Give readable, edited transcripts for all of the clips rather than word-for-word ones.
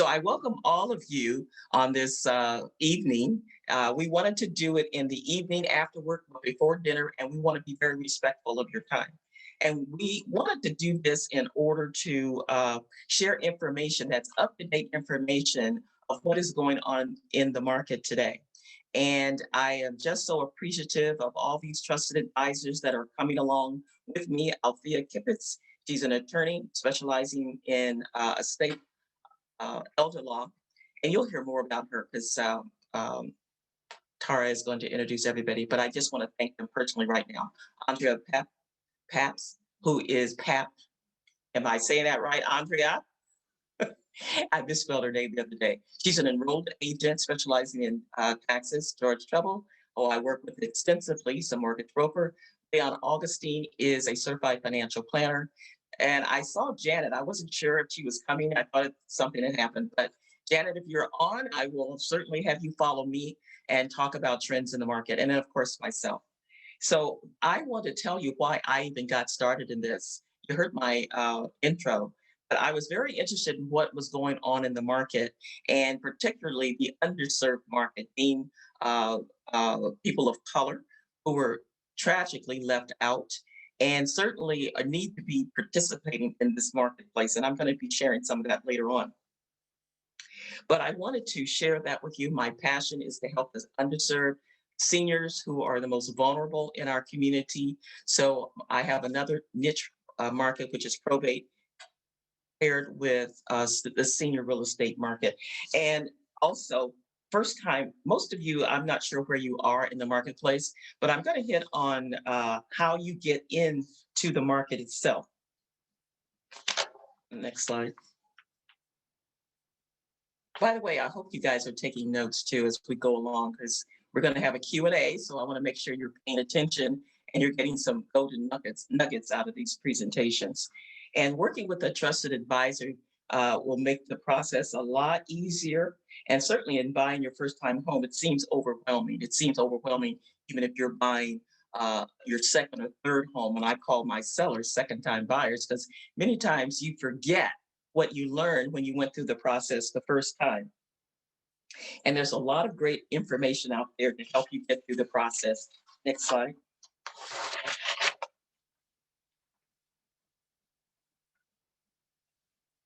So I welcome all of you on this evening. We wanted to do it in the evening after work, but before dinner, and we want to be very respectful of your time. And we wanted to do this in order to share information that's up to date information of what is going on in the market today. And I am just so appreciative of all these trusted advisors that are coming along with me. Althea Kippets, she's an attorney specializing in estate elder law, and you'll hear more about her because um, Tara is going to introduce everybody. But I just want to thank them personally right now. Andrea Paps, who is Pap. Am I saying that right, Andrea? I misspelled her name the other day. She's an enrolled agent specializing in taxes, George Trouble. Oh, I work with extensively. He's a mortgage broker. Leon Augustine is a certified financial planner. And I saw Janet. I wasn't sure if she was coming. I thought something had happened. But Janet, if you're on, I will certainly have you follow me and talk about trends in the market. And then, of course, myself. So I want to tell you why I even got started in this. You heard my intro, but I was very interested in what was going on in the market, and particularly the underserved market, being uh, people of color who were tragically left out, and certainly need to be participating in this marketplace. And I'm going to be sharing some of that later on. But I wanted to share that with you. My passion is to help the underserved seniors who are the most vulnerable in our community. So I have another niche market, which is probate, paired with the senior real estate market. And also, first time, most of you, I'm not sure where you are in the marketplace, but I'm going to hit on how you get into the market itself. Next slide. By the way, I hope you guys are taking notes too as we go along, because we're going to have a Q&A. So I want to make sure you're paying attention and you're getting some golden nuggets out of these presentations. And working with a trusted advisor will make the process a lot easier. And certainly in buying your first time home, it seems overwhelming. It seems overwhelming even if you're buying your second or third home. And I call my sellers second time buyers because many times you forget what you learned when you went through the process the first time. And there's a lot of great information out there to help you get through the process. Next slide.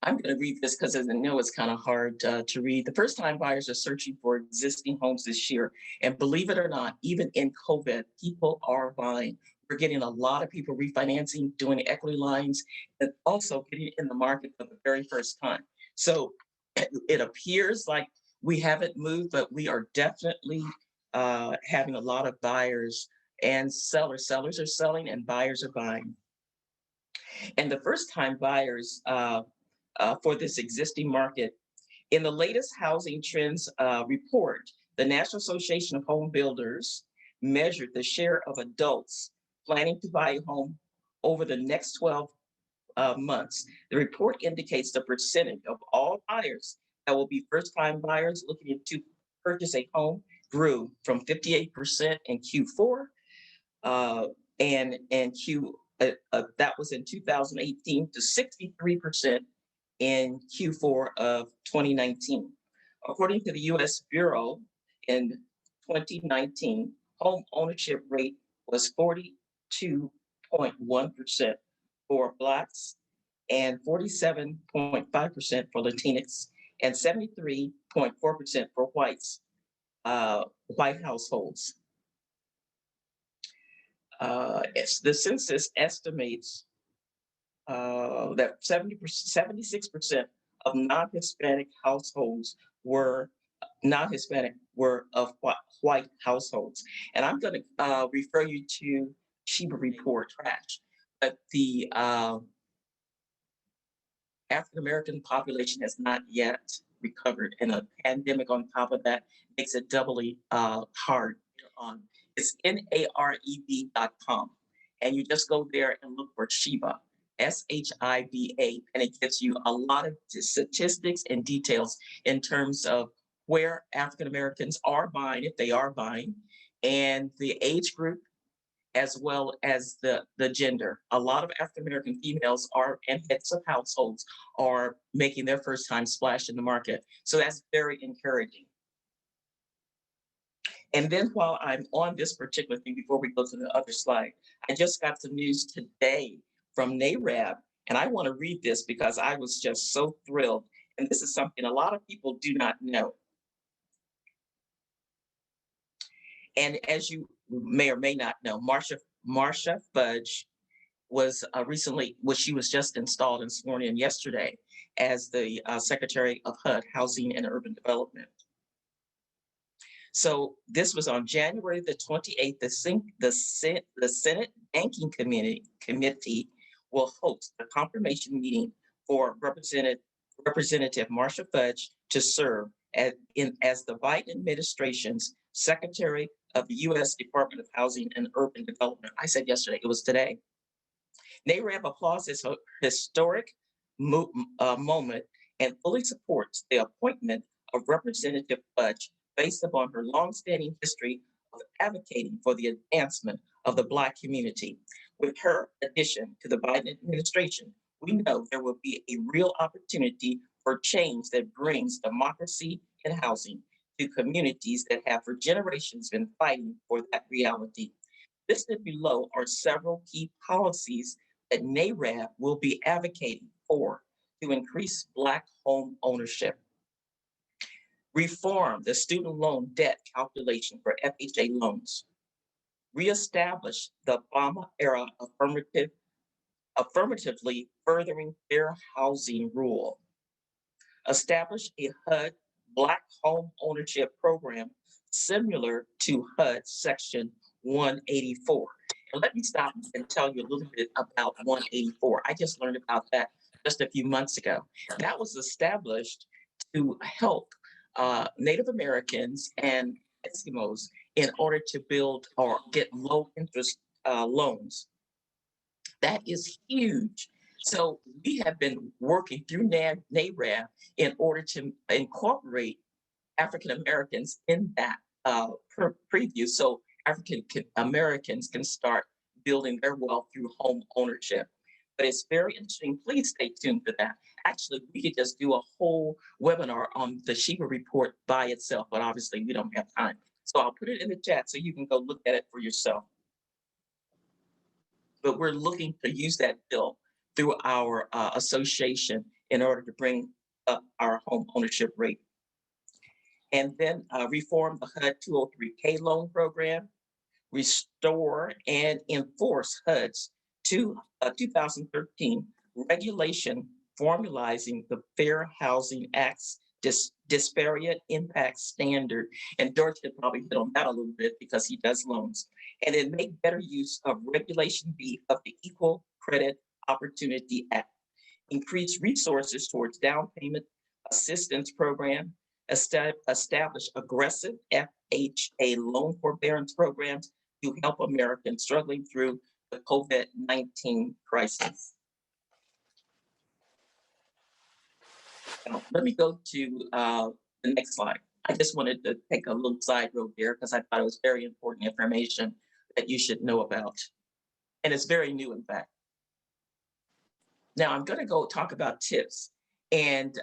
I'm going to read this because I know it's kind of hard to read. The first time buyers are searching for existing homes this year. And believe it or not, even in COVID, people are buying. We're getting a lot of people refinancing, doing equity lines, and also getting in the market for the very first time. So it appears like we haven't moved, but we are definitely having a lot of buyers and sellers. Sellers are selling and buyers are buying. And the first time buyers for this existing market, in the latest housing trends report, the National Association of Home Builders measured the share of adults planning to buy a home over the next 12 months. The report indicates the percentage of all buyers that will be first-time buyers looking to purchase a home grew from 58% in Q4 and that was in 2018 to 63% in Q4 of 2019. According to the U.S. Bureau, in 2019, home ownership rate was 42.1% for Blacks and 47.5% for Latinx and 73.4% for white households. The census estimates that 76% of non-Hispanic households were of white households. And I'm going to refer you to Sheba report trash, but the African American population has not yet recovered, and a pandemic on top of that makes it doubly hard on. It's NAREB.com, and you just go there and look for Sheba. SHIBA, and it gives you a lot of statistics and details in terms of where African Americans are buying, if they are buying, and the age group, as well as the gender. A lot of African American females are and heads of households are making their first time splash in the market. So that's very encouraging. And then while I'm on this particular thing, before we go to the other slide, I just got some news today from NARAB, and I want to read this because I was just so thrilled. And this is something a lot of people do not know. And as you may or may not know, Marsha Fudge she was just installed and sworn in yesterday as the Secretary of HUD, Housing and Urban Development. So this was on January the 28th. The Senate Banking Committee will host a confirmation meeting for Representative Marsha Fudge to serve as the Biden administration's Secretary of the U.S. Department of Housing and Urban Development. I said yesterday, it was today. NARAB applauds this historic moment and fully supports the appointment of Representative Fudge based upon her longstanding history of advocating for the advancement of the Black community. With her addition to the Biden administration, we know there will be a real opportunity for change that brings democracy and housing to communities that have for generations been fighting for that reality. Listed below are several key policies that NARAB will be advocating for to increase Black home ownership. Reform the student loan debt calculation for FHA loans. Reestablish the Obama era affirmatively furthering fair housing rule. Establish a HUD Black home ownership program similar to HUD Section 184. And let me stop and tell you a little bit about 184. I just learned about that just a few months ago. That was established to help Native Americans and Eskimos in order to build or get low interest loans. That is huge. So we have been working through NARAB in order to incorporate African Americans in that preview, so African Americans can start building their wealth through home ownership. But it's very interesting. Please stay tuned for that. Actually, we could just do a whole webinar on the Sheba report by itself, but obviously we don't have time. So I'll put it in the chat so you can go look at it for yourself. But we're looking to use that bill through our association in order to bring up our home ownership rate. And then reform the HUD 203K loan program, restore and enforce HUD's 2013 regulation formalizing the Fair Housing Act's disparate impact standard. And George could probably hit on that a little bit because he does loans. And then make better use of Regulation B of the Equal Credit Opportunity Act. Increase resources towards down payment assistance program, establish aggressive FHA loan forbearance programs to help Americans struggling through the COVID-19 crisis. Now, let me go to the next slide. I just wanted to take a little side road there because I thought it was very important information that you should know about. And it's very new, in fact. Now I'm going to go talk about tips. And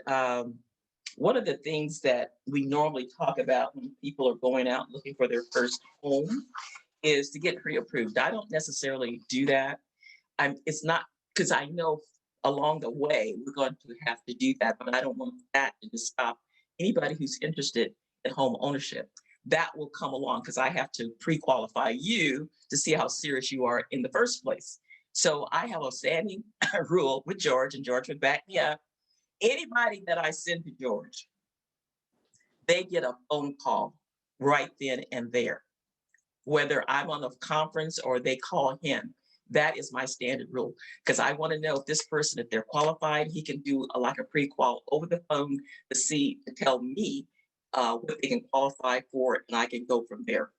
one of the things that we normally talk about when people are going out looking for their first home is to get pre-approved. I don't necessarily do that. It's not because I know along the way we're going to have to do that, but I don't want that to just stop anybody who's interested in home ownership. That will come along because I have to pre-qualify you to see how serious you are in the first place. So I have a standing rule with George, and George would back me up. Anybody that I send to George, they get a phone call right then and there, whether I'm on a conference or they call him. That is my standard rule because I want to know if this person, if they're qualified, he can do like a pre-qual over the phone to tell me what they can qualify for, and I can go from there.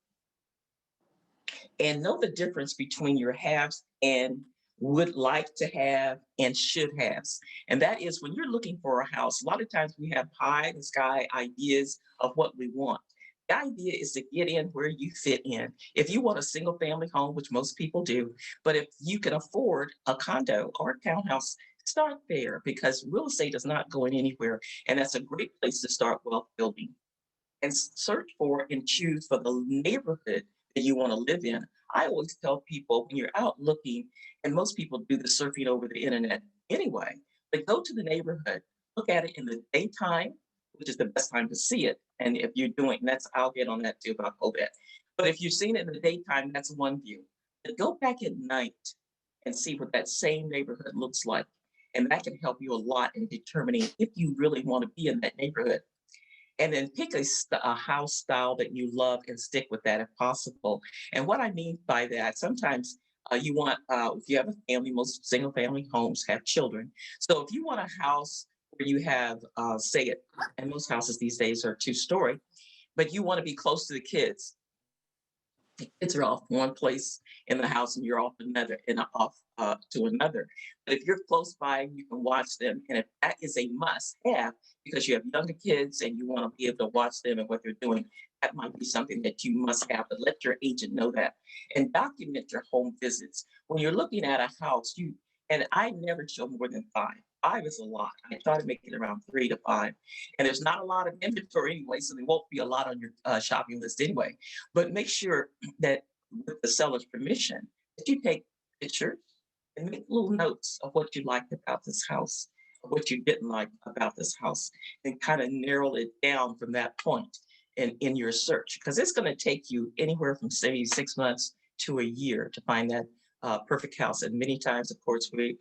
And know the difference between your haves and would like to have and should haves. And that is when you're looking for a house, a lot of times we have pie in the sky ideas of what we want. The idea is to get in where you fit in. If you want a single family home, which most people do, but if you can afford a condo or a townhouse, start there because real estate is not going anywhere. And that's a great place to start wealth building and search for and choose for the neighborhood that you want to live in. I always tell people when you're out looking, and most people do the surfing over the internet anyway, but go to the neighborhood, look at it in the daytime, which is the best time to see it. And if you're doing that's, I'll get on that too about COVID. But if you've seen it in the daytime, that's one view. But go back at night and see what that same neighborhood looks like. And that can help you a lot in determining if you really want to be in that neighborhood, and then pick a house style that you love and stick with that if possible. And what I mean by that, sometimes you want, if you have a family, most single family homes have children. So if you want a house where you have, say it, and most houses these days are two-story, but you want to be close to the kids, the kids are off one place in the house and you're off another and off to another. But if you're close by, you can watch them. And if that is a must have because you have younger kids and you want to be able to watch them and what they're doing, that might be something that you must have. But let your agent know that and document your home visits. When you're looking at a house, and I never show more than five. Five is a lot. I try to make it around 3 to 5. And there's not a lot of inventory anyway, so there won't be a lot on your shopping list anyway. But make sure that with the seller's permission, that you take pictures and make little notes of what you liked about this house, or what you didn't like about this house, and kind of narrow it down from that point in your search. Because it's going to take you anywhere from say 6 months to a year to find that perfect house. And many times, of course, we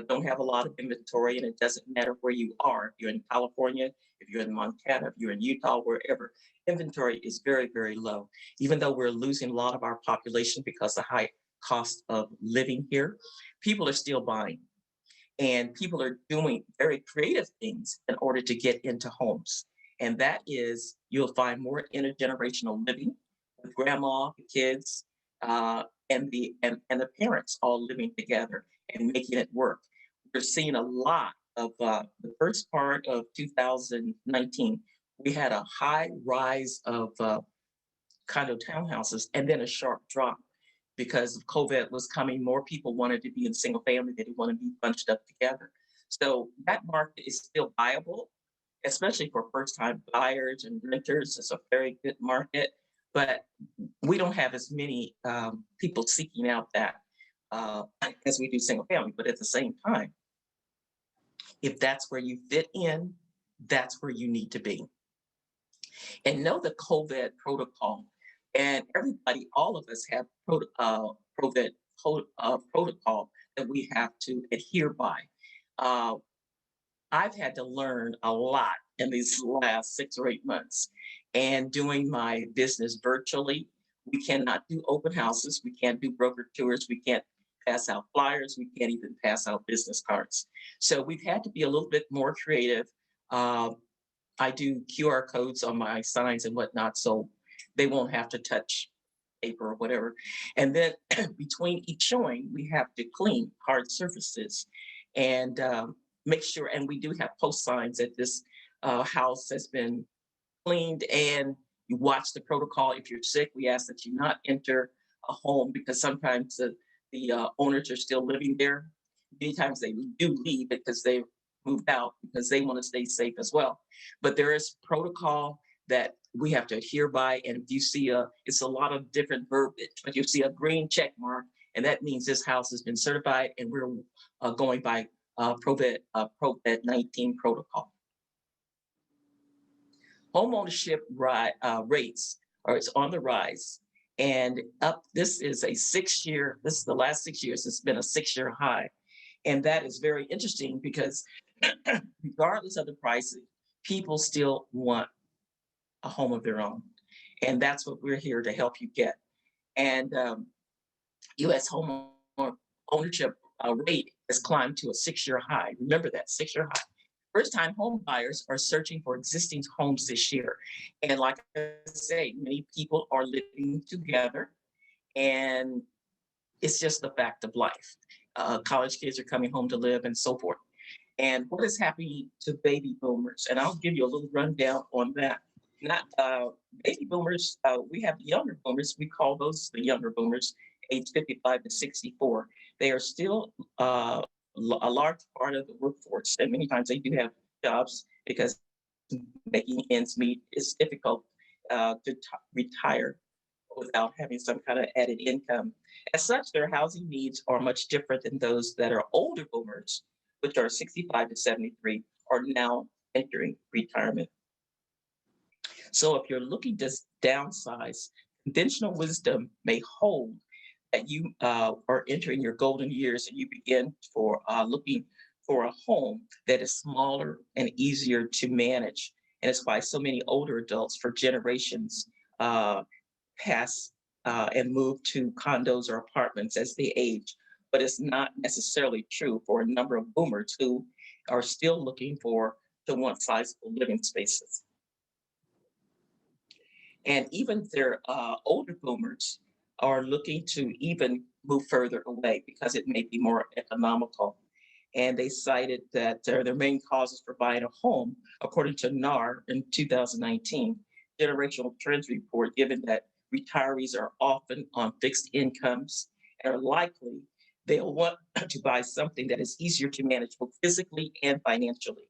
don't have a lot of inventory, and it doesn't matter where you are. If you're in California, if you're in Montana, if you're in Utah, wherever, inventory is very, very low. Even though we're losing a lot of our population because of the high cost of living here, people are still buying. And people are doing very creative things in order to get into homes. And that is, you'll find more intergenerational living with grandma, the kids, and the parents all living together and making it work. We're seeing a lot of the first part of 2019. We had a high rise of condo townhouses and then a sharp drop because COVID was coming. More people wanted to be in single family, they didn't want to be bunched up together. So that market is still viable, especially for first time buyers and renters. It's a very good market, but we don't have as many people seeking out that uh, as we do single family. But at the same time, if that's where you fit in, that's where you need to be. And know the COVID protocol. And everybody, all of us have COVID protocol that we have to adhere by. Uh, I've had to learn a lot in these last 6 or 8 months. And doing my business virtually, we cannot do open houses, we can't do broker tours, we can't pass out flyers, we can't even pass out business cards. So we've had to be a little bit more creative. Uh, I do QR codes on my signs and whatnot, so they won't have to touch paper or whatever. And then between each showing, we have to clean hard surfaces and make sure. And we do have post signs that this house has been cleaned, and you watch the protocol. If you're sick, we ask that you not enter a home because sometimes the owners are still living there. Many times they do leave because they moved out because they want to stay safe as well. But there is protocol that we have to adhere by. And if you see it's a lot of different verbiage, but you see a green check mark, and that means this house has been certified and we're going by Probate 19 protocol. Homeownership rates are it's on the rise and up. This is a 6 year. This is the last 6 years. It's been a 6 year high, and that is very interesting because regardless of the pricing, people still want a home of their own, and that's what we're here to help you get. And U.S. home ownership rate has climbed to a 6 year high. Remember that 6 year high. First time home buyers are searching for existing homes this year. And like I say, many people are living together, and it's just the fact of life. College kids are coming home to live and so forth. And what is happening to baby boomers? And I'll give you a little rundown on that. not baby boomers. We have younger boomers. We call those the younger boomers, age 55 to 64. They are still a large part of the workforce, and many times they do have jobs because making ends meet is difficult to retire without having some kind of added income. As such, their housing needs are much different than those that are older boomers, which are 65 to 73, are now entering retirement. So if you're looking to downsize, conventional wisdom may hold that you are entering your golden years and you begin for looking for a home that is smaller and easier to manage. And it's why so many older adults for generations uh, pass and move to condos or apartments as they age. But it's not necessarily true for a number of boomers who are still looking for to want sizable living spaces. And even their older boomers are looking to even move further away because it may be more economical. And they cited that their main causes for buying a home, according to NAR in 2019 generational trends report, given that retirees are often on fixed incomes and are likely they'll want to buy something that is easier to manage both physically and financially.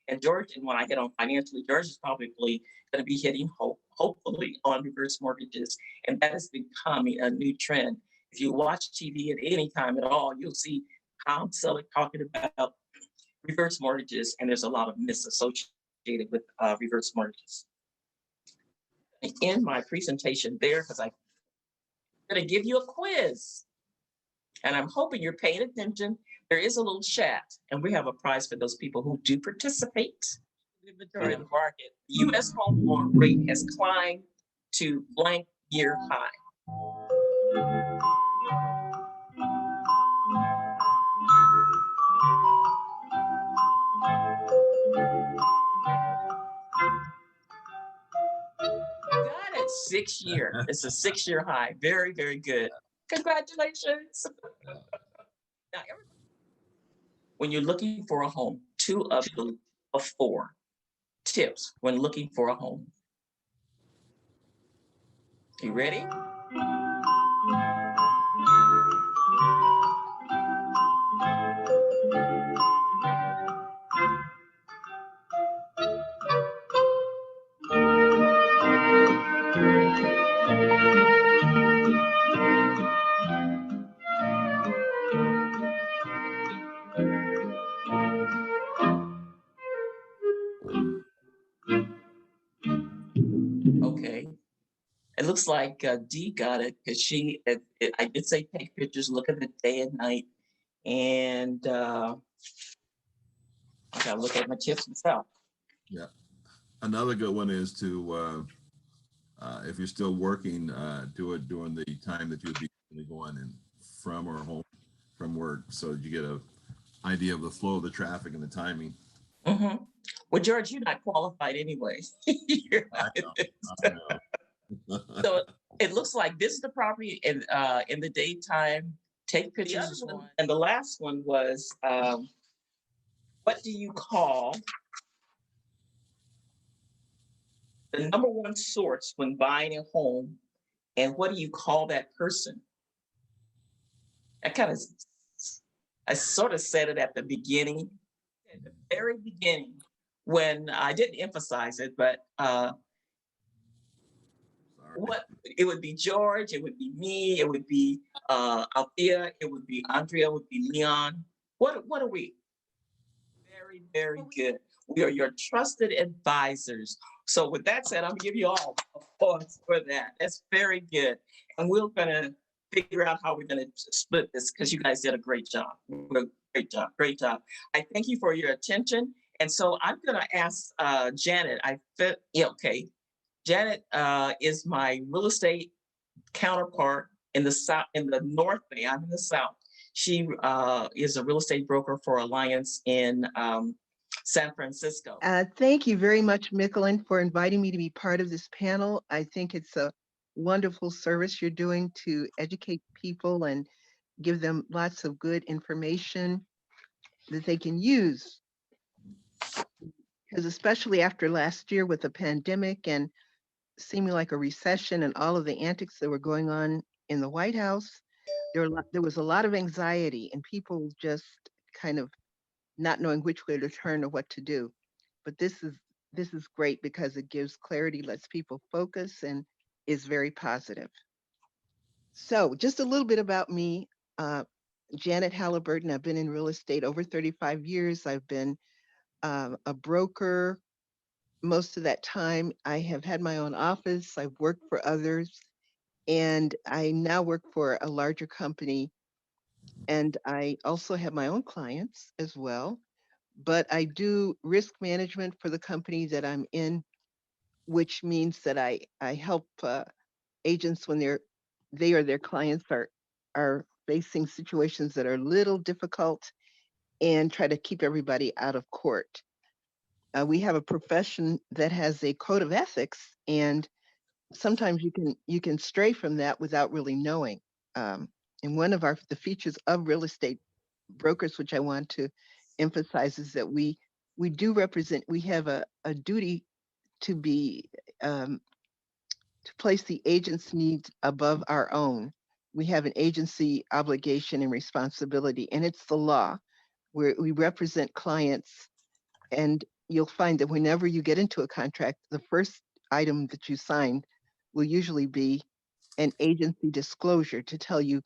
And George, and when I hit on financially, George is probably going to be hitting hopefully on reverse mortgages. And that is becoming a new trend. If you watch TV at any time at all, you'll see Tom Selleck talking about reverse mortgages, and there's a lot of myths associated with reverse mortgages. I end my presentation there because I'm going to give you a quiz, and I'm hoping you're paying attention. There is a little chat, and we have a prize for those people who do participate. The inventory of the market. The U.S. home loan rate has climbed to blank year high. Got it. 6 year. It's a 6 year high. Very, very good. Congratulations. Now, when you're looking for a home, two of four tips when looking for a home. You ready? Okay. It looks like Dee got it because I did say take pictures, look at the day and night, and I gotta look at my tips myself. Yeah. Another good one is to, if you're still working, do it during the time that you would be going in from or home from work, so that you get a idea of the flow of the traffic and the timing. Mm-hmm. Well, George, you're not qualified anyway. You're not I know. So it looks like this is the property in the daytime. Take pictures is one, and the last one was what do you call the number one source when buying a home, and what do you call that person? I kind of, I sort of said it at the beginning, at the very beginning, when I didn't emphasize it, but what it would be George, it would be me, it would be Althea, it would be Andrea, it would be Leon. What are we? Very, very good. We are your trusted advisors. So with that said, I'm gonna give you all applause for that. That's very good. And we're gonna figure out how we're gonna split this because you guys did a great job. Great job, great job. I thank you for your attention. And so I'm gonna ask Janet, okay. Janet is my real estate counterpart in the South, in the North Bay. I'm in the South. She is a real estate broker for Alliance in San Francisco. Thank you very much, Mickelin, for inviting me to be part of this panel. I think it's a wonderful service you're doing to educate people and give them lots of good information that they can use. Because especially after last year with the pandemic and seeming like a recession and all of the antics that were going on in the White House, there was a lot of anxiety and people just kind of not knowing which way to turn or what to do. But this is great because it gives clarity, lets people focus, and is very positive. So just a little bit about me. Uh, Janet Halliburton. I've been in real estate over 35 years. I've been a broker most of that time. I have had my own office. I've worked for others, and I now work for a larger company. And I also have my own clients as well. But I do risk management for the company that I'm in, which means that I help agents when they or their clients are facing situations that are a little difficult and try to keep everybody out of court. We have a profession that has a code of ethics, and sometimes you can stray from that without really knowing. Um, and one of the features of real estate brokers, which I want to emphasize, is that we do represent. We have a duty to be to place the agent's needs above our own. We have an agency obligation and responsibility, and it's the law where we represent clients. And you'll find that whenever you get into a contract, the first item that you sign will usually be an agency disclosure to tell you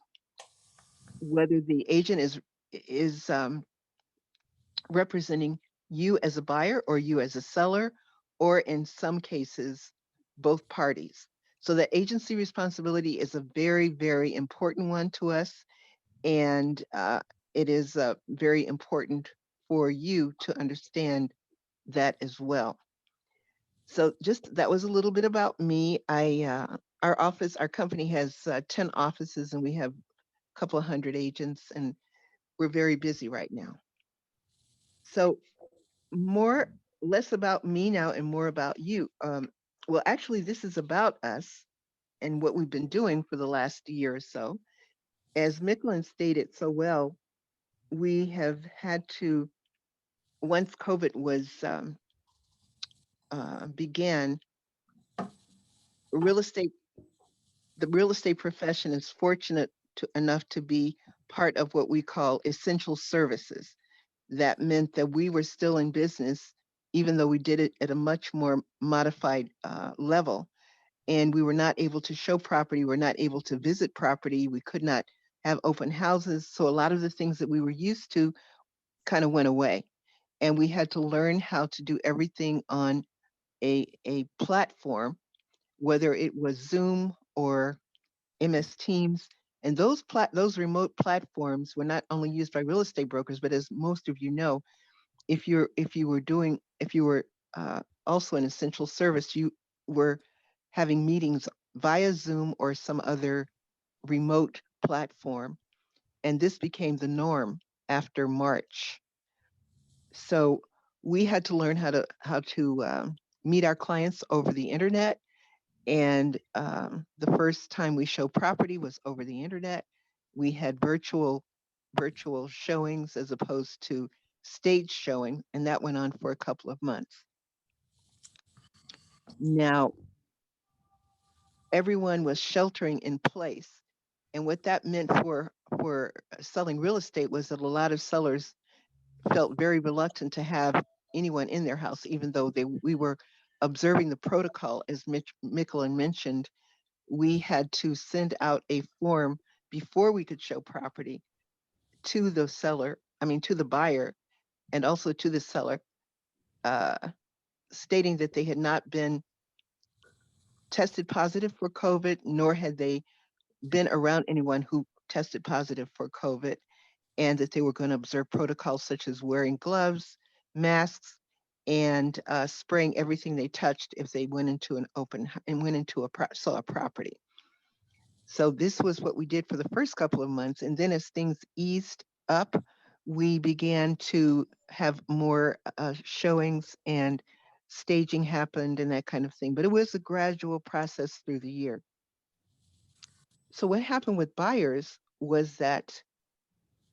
whether the agent is representing you as a buyer or you as a seller, or in some cases, both parties. So the agency responsibility is a very, very important one to us. And it is very important for you to understand that as well. So just that was a little bit about me. Our company has 10 offices and we have a couple of hundred agents, and we're very busy right now. So more, less about me now and more about you. Well, actually, this is about us and what we've been doing for the last year or so. As Mickelin stated so well, we have had to, once COVID was began, real estate, the real estate profession is fortunate enough to be part of what we call essential services. That meant that we were still in business, even though we did it at a much more modified level. And we were not able to show property, we're not able to visit property, we could not have open houses. So a lot of the things that we were used to kind of went away. And we had to learn how to do everything on a platform, whether it was Zoom or MS Teams. And those remote platforms were not only used by real estate brokers, but as most of you know, if you were also an essential service, you were having meetings via Zoom or some other remote platform. And this became the norm after March. So we had to learn how to meet our clients over the internet. And the first time we showed property was over the internet. We had virtual showings as opposed to stage showing, and that went on for a couple of months. Now, everyone was sheltering in place. And what that meant for selling real estate was that a lot of sellers felt very reluctant to have anyone in their house, even though we were observing the protocol, as Mickelin mentioned. We had to send out a form before we could show property to the seller, to the buyer, and also to the seller, uh, stating that they had not been tested positive for COVID, nor had they been around anyone who tested positive for COVID, and that they were going to observe protocols such as wearing gloves, masks, and spraying everything they touched if they went into saw a property. So this was what we did for the first couple of months. And then as things eased up, we began to have more showings and staging happened and that kind of thing. But it was a gradual process through the year. So what happened with buyers was that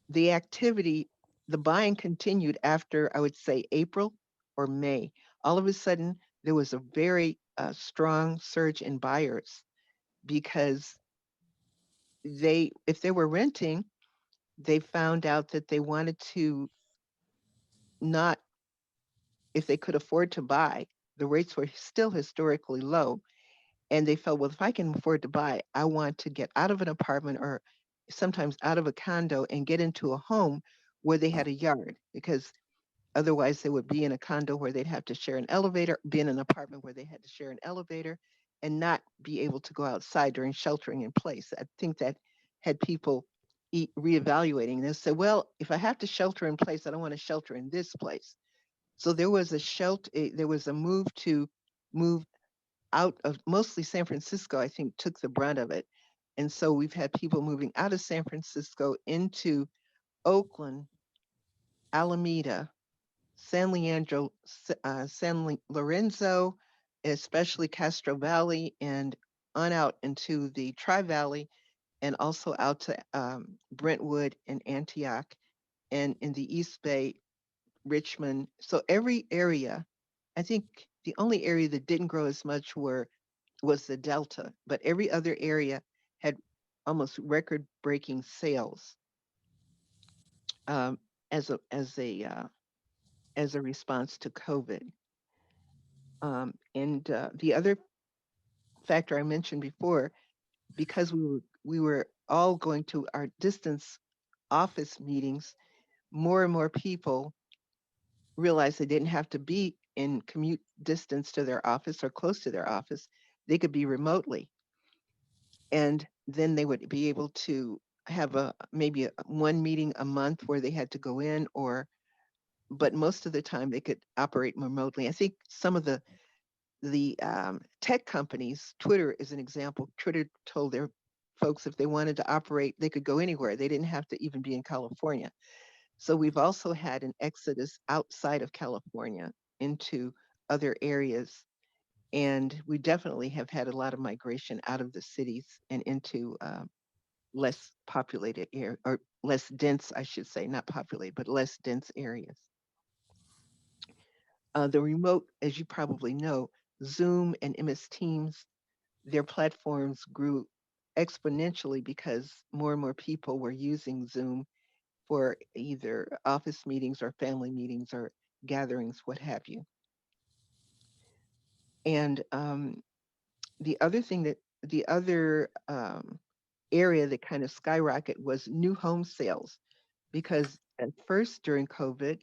the activity, the buying continued after, I would say, April or May. All of a sudden, there was a very a strong surge in buyers because if they were renting, they found out that they wanted to not, if they could afford to buy, the rates were still historically low. And they felt, well, if I can afford to buy, I want to get out of an apartment or sometimes out of a condo and get into a home where they had a yard, because otherwise they would be in a condo where they'd have to share an elevator, be in an apartment where they had to share an elevator and not be able to go outside during sheltering in place. I think that had people reevaluating this. Say, well, if I have to shelter in place, I don't want to shelter in this place. So there was there was a move out of mostly San Francisco, I think took the brunt of it. And so we've had people moving out of San Francisco into Oakland, Alameda, San Leandro, Lorenzo, especially Castro Valley, and on out into the Tri Valley, and also out to Brentwood and Antioch, and in the East Bay, Richmond. So every area, I think the only area that didn't grow as much was the Delta, but every other area had almost record-breaking sales um, as a response to COVID. And the other factor I mentioned before, because we were all going to our distance office meetings, more and more people realized they didn't have to be in commute distance to their office or close to their office. They could be remotely. And then they would be able to have maybe one meeting a month where they had to go in, but most of the time they could operate remotely. I think some of the tech companies, Twitter is an example. Twitter told their folks if they wanted to operate, they could go anywhere. They didn't have to even be in California. So we've also had an exodus outside of California into other areas. And we definitely have had a lot of migration out of the cities and into less populated area, or less dense, I should say, not populated, but less dense areas. The remote, as you probably know, Zoom and MS Teams, their platforms grew exponentially because more and more people were using Zoom for either office meetings or family meetings or gatherings, what have you. And the other area that kind of skyrocketed was new home sales, because at first during COVID,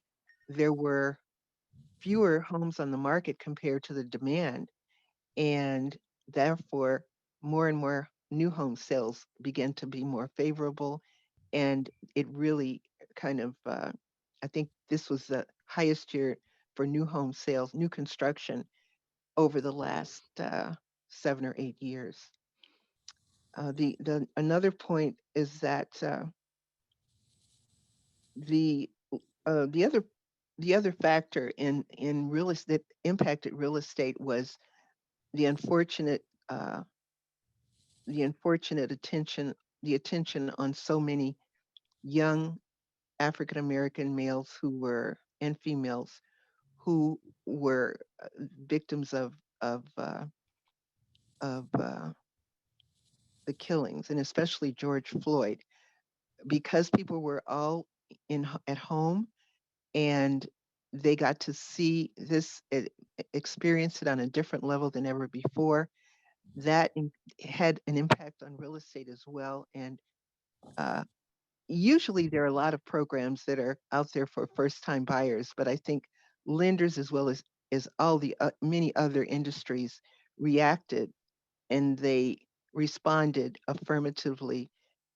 there were fewer homes on the market compared to the demand. And therefore, more and more new home sales began to be more favorable. And it really kind of, I think this was the highest year for new home sales, new construction over the last 7 or 8 years. The another point is that the uh, the other the other factor in real estate that impacted real estate was the unfortunate uh, the unfortunate attention on so many young African American males who were and females who were victims of uh, of the killings, and especially George Floyd, because people were all at home and they got to see experience it on a different level than ever before. That had an impact on real estate as well. And uh, usually there are a lot of programs that are out there for first time buyers, but I think lenders, as well as all the many other industries, reacted, and they responded affirmatively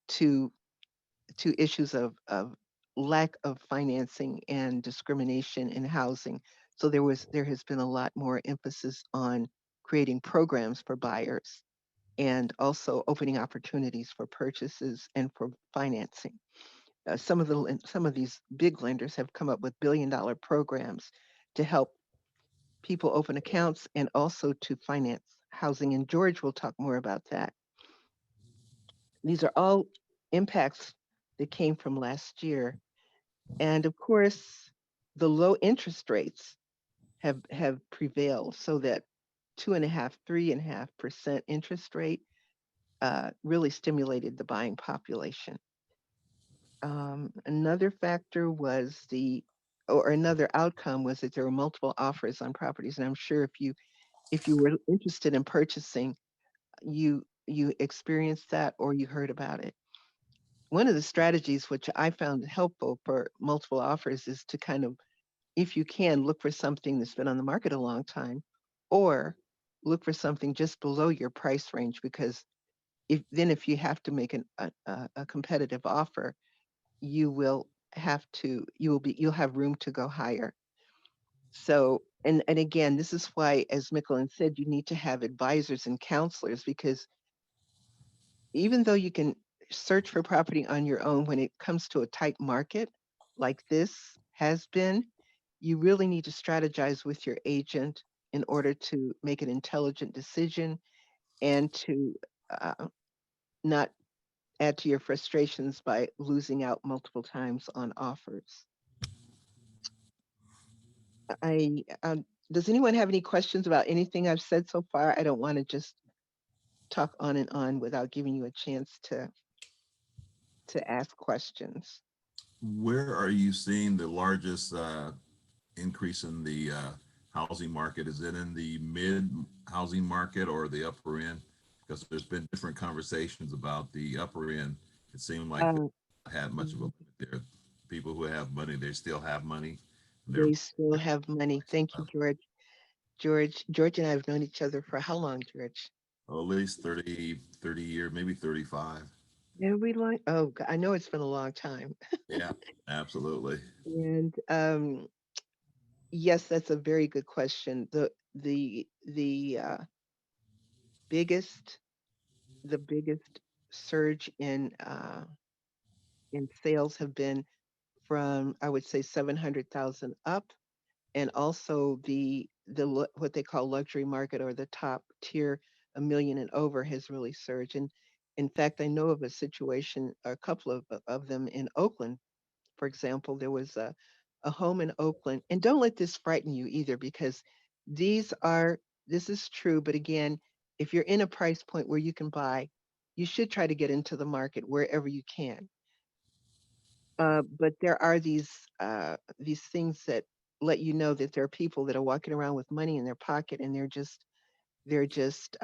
to issues of lack of financing and discrimination in housing. So there has been a lot more emphasis on creating programs for buyers and also opening opportunities for purchases and for financing. Some of these big lenders have come up with billion-dollar programs to help people open accounts and also to finance housing. And George will talk more about that. These are all impacts that came from last year. And of course, the low interest rates have prevailed, so that 2.5, 3.5% interest rate really stimulated the buying population. Another factor was or another outcome was that there were multiple offers on properties. And I'm sure if you were interested in purchasing, you experienced that or you heard about it. One of the strategies which I found helpful for multiple offers is to kind of, if you can, look for something that's been on the market a long time, or look for something just below your price range, because if you have to make a competitive offer, you'll have room to go higher. So, and again, this is why, as Mickelin said, you need to have advisors and counselors, because even though you can search for property on your own, when it comes to a tight market like this has been, you really need to strategize with your agent in order to make an intelligent decision and to not add to your frustrations by losing out multiple times on offers. I Does anyone have any questions about anything I've said so far? I don't want to just talk on and on without giving you a chance to ask questions. Where are you seeing the largest increase in the housing market? Is it in the mid housing market or the upper end? Because there's been different conversations about the upper end. It seemed like Um, they had much of a limit there. People who have money, they still have money. And they're they still have money. Thank you, George. George and I have known each other for how long, George? at least 30 years, maybe 35. Yeah, we like. Oh, I know it's been a long time. Yeah, absolutely. And yes, that's a very good question. The biggest the biggest surge in sales have been from, I would say, 700,000 up, and also what they call luxury market, or the top tier, a million and over, has really surged. And in fact, I know of a situation, a couple of them in Oakland. For example, there was a home in Oakland, and don't let this frighten you either, because these are this is true. But again, if you're in a price point where you can buy, you should try to get into the market wherever you can. But there are these things that let you know that there are people that are walking around with money in their pocket, and they're just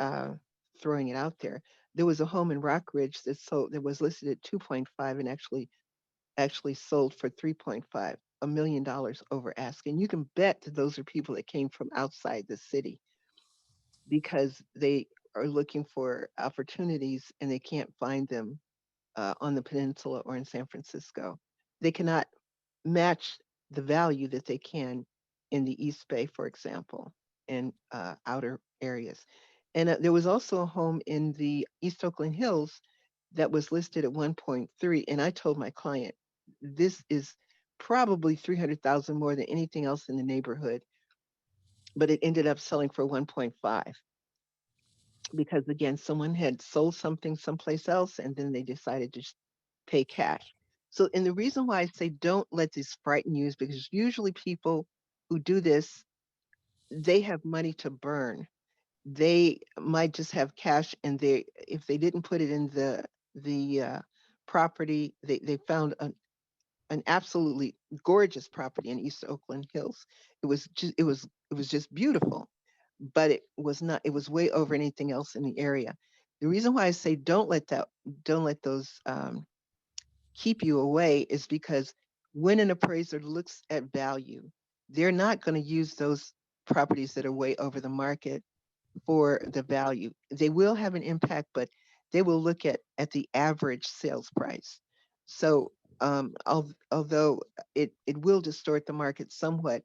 throwing it out there. There was a home in Rockridge that was listed at 2.5 and actually sold for 3.5, $1 million over ask. And you can bet that those are people that came from outside the city, because they are looking for opportunities and they can't find them on the peninsula or in San Francisco. They cannot match the value that they can in the East Bay, for example, and outer areas. And there was also a home in the East Oakland Hills that was listed at 1.3. And I told my client, this is probably 300,000 more than anything else in the neighborhood, but it ended up selling for 1.5, because again, someone had sold something someplace else and then they decided to just pay cash. So, and the reason why I say don't let this frighten you is because usually people who do this, they have money to burn. They might just have cash, and if they didn't put it in the property, they found an absolutely gorgeous property in East Oakland Hills. It was just beautiful, but it was way over anything else in the area. The reason why I say don't let those keep you away is because when an appraiser looks at value, they're not going to use those properties that are way over the market for the value. They will have an impact, but they will look at the average sales price. So although it will distort the market somewhat,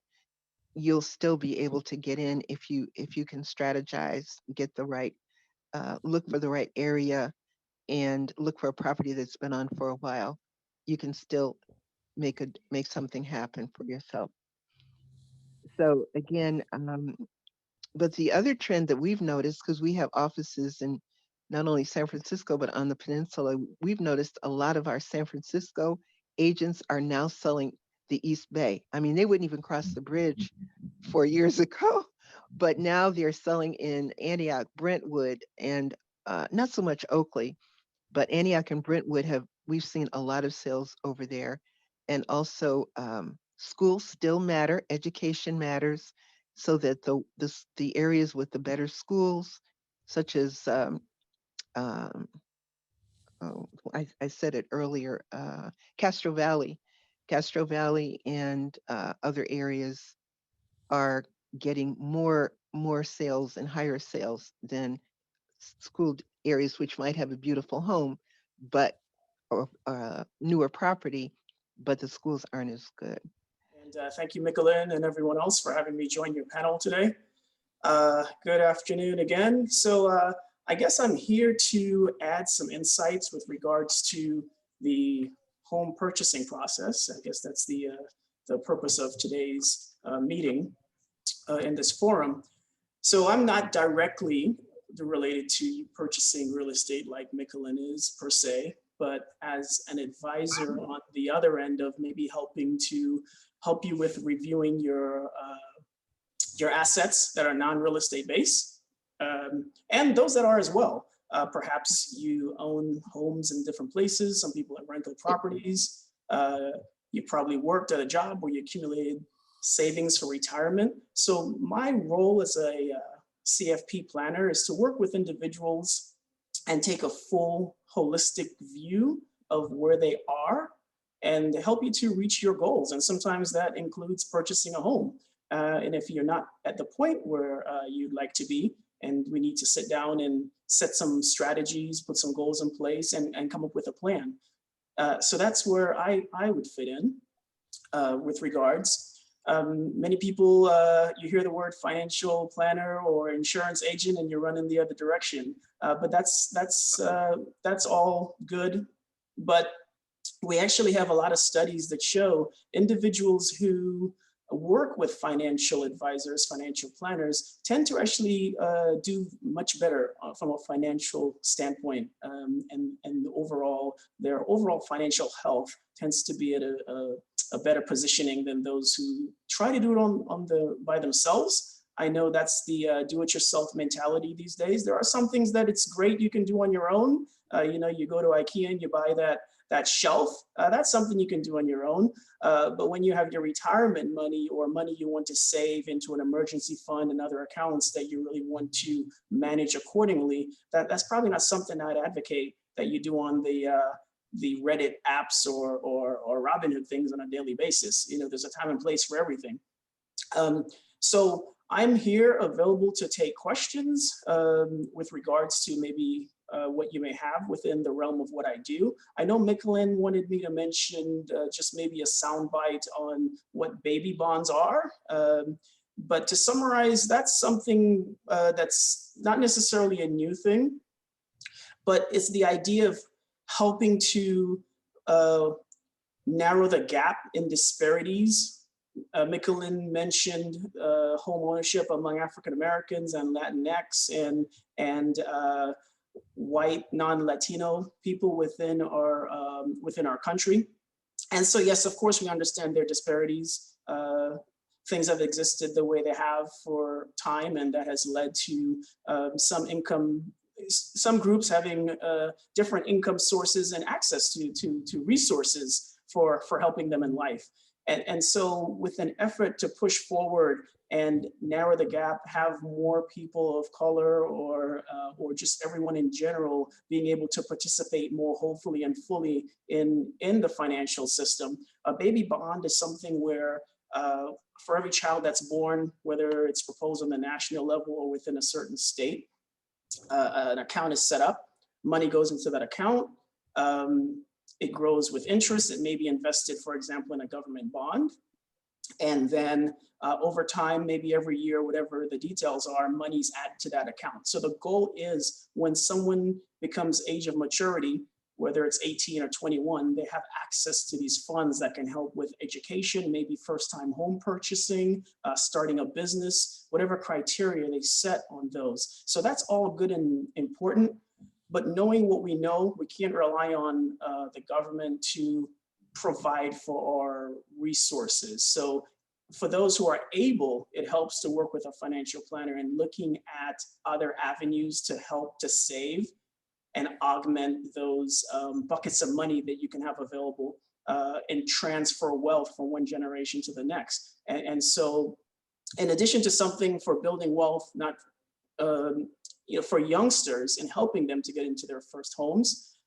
you'll still be able to get in if you can strategize, get the right look for the right area, and look for a property that's been on for a while. You can still make something happen for yourself. So again, but the other trend that we've noticed, because we have offices in not only San Francisco, but on the peninsula, we've noticed a lot of our San Francisco agents are now selling the East Bay. I mean, they wouldn't even cross the bridge 4 years ago, but now they're selling in Antioch, Brentwood, and not so much Oakley, but Antioch and Brentwood we've seen a lot of sales over there. And also schools still matter, education matters, so that the areas with the better schools, such as um, oh, I said it earlier, Castro Valley, Castro Valley and other areas are getting more sales and higher sales than school areas which might have a beautiful home, but or newer property, but the schools aren't as good. And thank you, Mickelin, and everyone else for having me join your panel today. Good afternoon again. So I guess I'm here to add some insights with regards to the home purchasing process. I guess that's the purpose of today's meeting in this forum. So I'm not directly related to purchasing real estate like Mickelin is per se, but as an advisor on the other end of maybe helping you with reviewing your assets that are non-real estate based, and those that are as well. Perhaps you own homes in different places. Some people have rental properties. You probably worked at a job where you accumulated savings for retirement. So my role as a CFP planner is to work with individuals and take a full holistic view of where they are and help you to reach your goals. And sometimes that includes purchasing a home. And if you're not at the point where you'd like to be, and we need to sit down and set some strategies, put some goals in place and come up with a plan. So that's where I would fit in with regards. Many people, you hear the word financial planner or insurance agent and you run in the other direction, but that's all good. But we actually have a lot of studies that show individuals who work with financial advisors, financial planners, tend to actually do much better from a financial standpoint, and their overall financial health tends to be at a better positioning than those who try to do it by themselves. I know that's the do-it-yourself mentality these days. There are some things that it's great you can do on your own. You go to IKEA and you buy that shelf. That's something you can do on your own. But when you have your retirement money or money you want to save into an emergency fund and other accounts that you really want to manage accordingly, that's probably not something I'd advocate that you do on the Reddit apps or Robinhood things on a daily basis. There's a time and place for everything. So I'm here available to take questions with regards to maybe what you may have within the realm of what I do. I know Mickelin wanted me to mention just maybe a soundbite on what baby bonds are. But to summarize, that's something that's not necessarily a new thing, but it's the idea of helping to narrow the gap in disparities. Mickelin mentioned home ownership among African Americans and Latinx and white non-Latino people within our country. And so, yes, of course, we understand their disparities. Things have existed the way they have for time, and that has led to some groups having different income sources and access to resources for helping them in life. And so with an effort to push forward and narrow the gap, have more people of color or just everyone in general being able to participate more hopefully and fully in the financial system, a baby bond is something where for every child that's born, whether it's proposed on the national level or within a certain state, an account is set up, money goes into that account. It grows with interest. It may be invested, for example, in a government bond. And then over time, maybe every year, whatever the details are, money's added to that account. So the goal is when someone becomes age of maturity, whether it's 18 or 21, they have access to these funds that can help with education, maybe first-time home purchasing, starting a business, whatever criteria they set on those. So that's all good and important. But knowing what we know, we can't rely on the government to provide for our resources. So for those who are able, it helps to work with a financial planner and looking at other avenues to help to save and augment those buckets of money that you can have available and transfer wealth from one generation to the next. And so in addition to something for building wealth, not for youngsters and helping them to get into their first homes,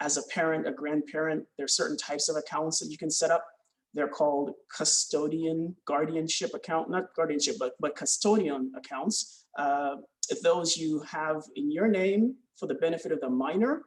as a parent, a grandparent, there are certain types of accounts that you can set up. They're called guardianship account, not guardianship, but custodian accounts. Those you have in your name for the benefit of the minor.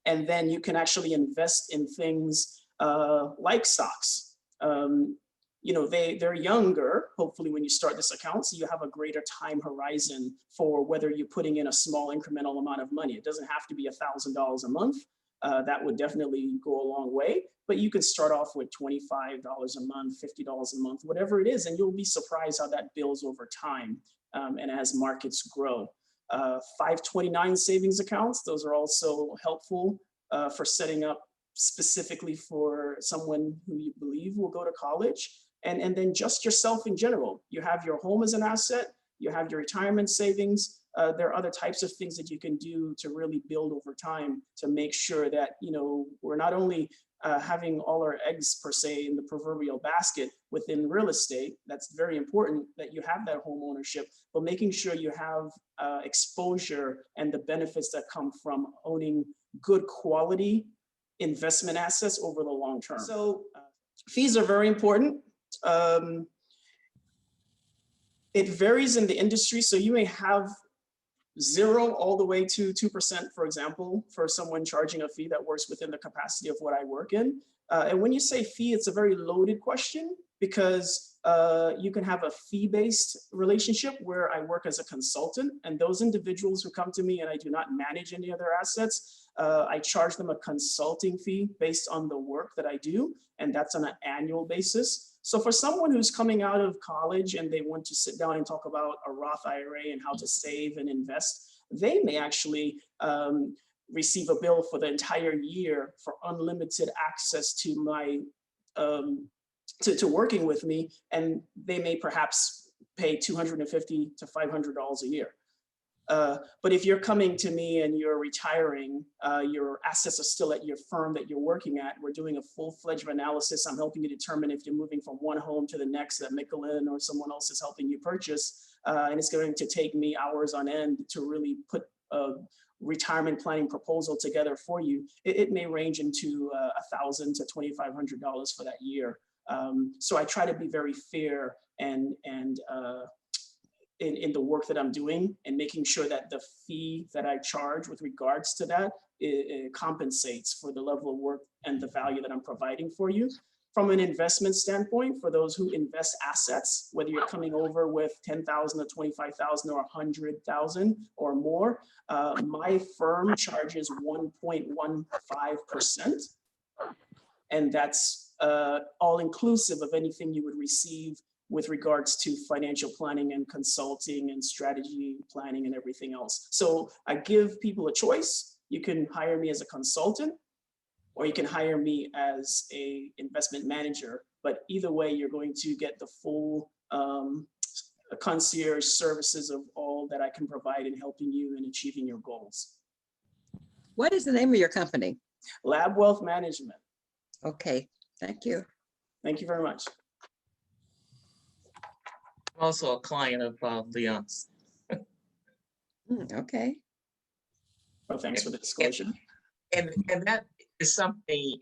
And then you can actually invest in things like stocks. They're younger, hopefully, when you start this account, so you have a greater time horizon for whether you're putting in a small incremental amount of money. It doesn't have to be $1,000 a month. That would definitely go a long way, but you can start off with $25 a month, $50 a month, whatever it is, and you'll be surprised how that builds over time and as markets grow. 529 savings accounts, those are also helpful for setting up specifically for someone who you believe will go to college. And then just yourself in general. You have your home as an asset, you have your retirement savings. There are other types of things that you can do to really build over time to make sure that, we're not only having all our eggs per se in the proverbial basket within real estate. That's very important that you have that home ownership, but making sure you have exposure and the benefits that come from owning good quality investment assets over the long term. So fees are very important. It varies in the industry. So you may have 0 all the way to 2%, for example, for someone charging a fee that works within the capacity of what I work in. And when you say fee, it's a very loaded question because you can have a fee-based relationship where I work as a consultant, and those individuals who come to me and I do not manage any other assets, I charge them a consulting fee based on the work that I do, and that's on an annual basis. So for someone who's coming out of college and they want to sit down and talk about a Roth IRA and how to save and invest, they may actually receive a bill for the entire year for unlimited access to my to working with me, and they may perhaps pay $250 to $500 a year. But if you're coming to me and you're retiring, your assets are still at your firm that you're working at, we're doing a full-fledged analysis. I'm helping you determine if you're moving from one home to the next that Mickelin or someone else is helping you purchase. And it's going to take me hours on end to really put a retirement planning proposal together for you. It may range into $1,000 to $2,500 for that year. So I try to be very fair and in the work that I'm doing and making sure that the fee that I charge with regards to that it compensates for the level of work and the value that I'm providing for you. From an investment standpoint, for those who invest assets, whether you're coming over with $10,000 or $25,000 or $100,000 or more, my firm charges 1.15%. And that's all inclusive of anything you would receive with regards to financial planning and consulting and strategy planning and everything else. So I give people a choice. You can hire me as a consultant, or you can hire me as a investment manager. But either way, you're going to get the full concierge services of all that I can provide in helping you in achieving your goals. What is the name of your company? Lab Wealth Management. Okay, thank you. Thank you very much. I'm also a client of Leon's. Okay. Well, thanks for the disclosure. And that is something,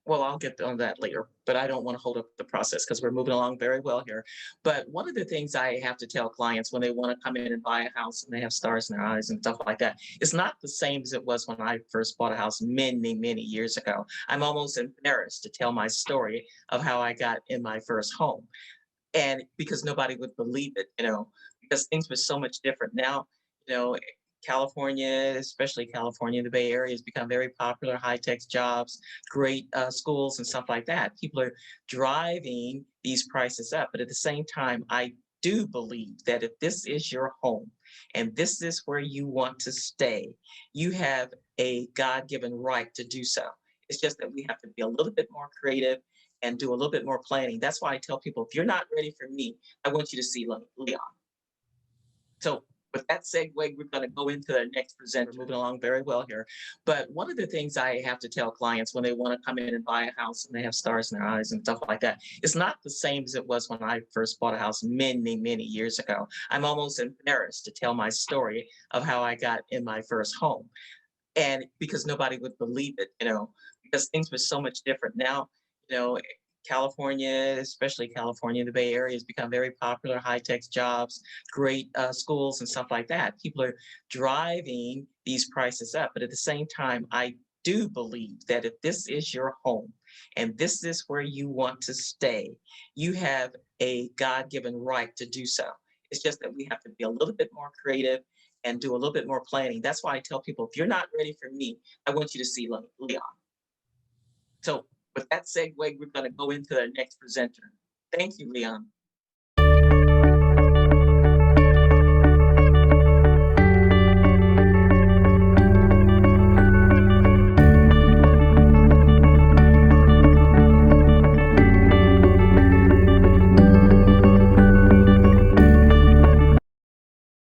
well, I'll get on that later, but I don't want to hold up the process because we're moving along very well here. But one of the things I have to tell clients when they want to come in and buy a house and they have stars in their eyes and stuff like that, it's not the same as it was when I first bought a house many, many years ago. I'm almost embarrassed to tell my story of how I got in my first home. And because nobody would believe it, because things were so much different now, California, especially California, the Bay Area has become very popular, high-tech jobs, great schools and stuff like that. People are driving these prices up. But at the same time, I do believe that if this is your home and this is where you want to stay, you have a God-given right to do so. It's just that we have to be a little bit more creative and do a little bit more planning. That's why I tell people, if you're not ready for me, I want you to see Leon. So with that segue, we're going to go into the next presenter. Moving along very well here. But one of the things I have to tell clients when they want to come in and buy a house and they have stars in their eyes and stuff like that, it's not the same as it was when I first bought a house many years ago. I'm almost embarrassed to tell my story of how I got in my first home. And because nobody would believe it, because things were so much different now, California, especially California, the Bay Area has become very popular, high-tech jobs, great schools and stuff like that. People are driving these prices up. But at the same time, I do believe that if this is your home and this is where you want to stay, you have a God-given right to do so. It's just that we have to be a little bit more creative and do a little bit more planning. That's why I tell people, if you're not ready for me, I want you to see Leon. So with that segue, we're going to go into the next presenter. Thank you, Leon.